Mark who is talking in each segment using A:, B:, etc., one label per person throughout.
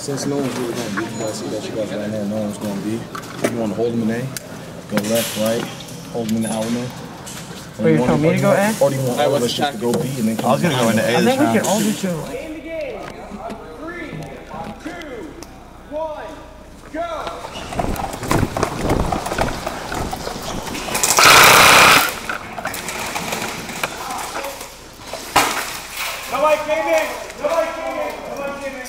A: Since no one's really going to beat you guys, see that you guys right now, no one's going to be. You want to hold them in A, go left, right, hold them in the element.
B: Wait, you telling me to go A?
A: Or do you want all of us just to go B and then come
C: I was going to go into A this round.
B: I think we can all do two.
D: In the game. 3, 2, 1, go! Nobody came in! Nobody came in! Nobody came in!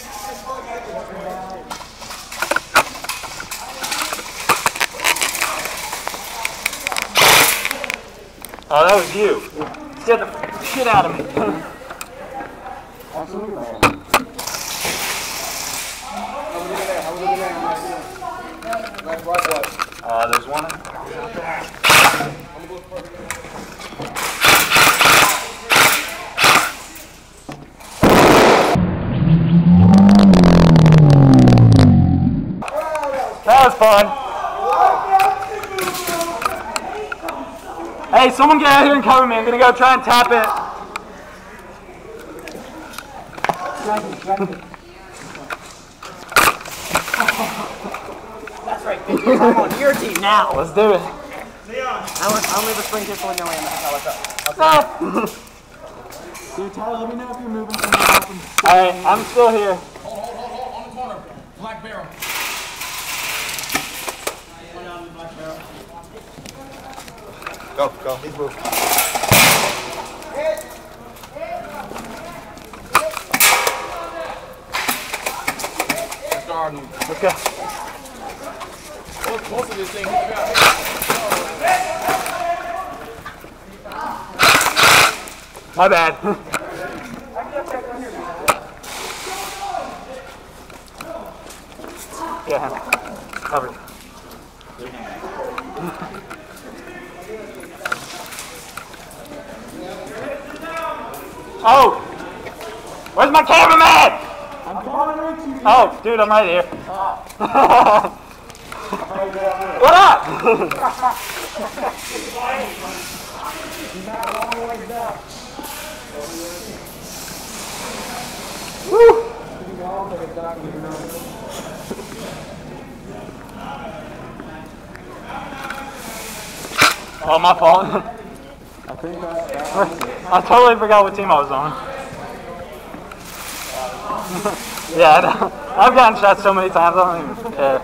E: Oh, that was you. Get the shit out of me. There's one. That was fun. Hey, someone get out here and cover me. I'm gonna go try and tap it.
B: That's right, Figures. I'm on your team now.
E: Let's do it.
B: I'll leave a spring pistol in your hand. What's up?
E: Dude, Tyler, let me know if you're moving from the open. Alright, I'm still here.
F: Hold, on the corner. Black barrel.
C: Go, he's moving.
E: Let's go.
F: Most of this thing,
E: My bad. Yeah, covered. Oh! Where's my cameraman? Oh, dude, I'm right here. What up? Woo! Oh, my fault. I totally forgot what team I was on. Yeah, I've gotten shot so many times, I don't even care.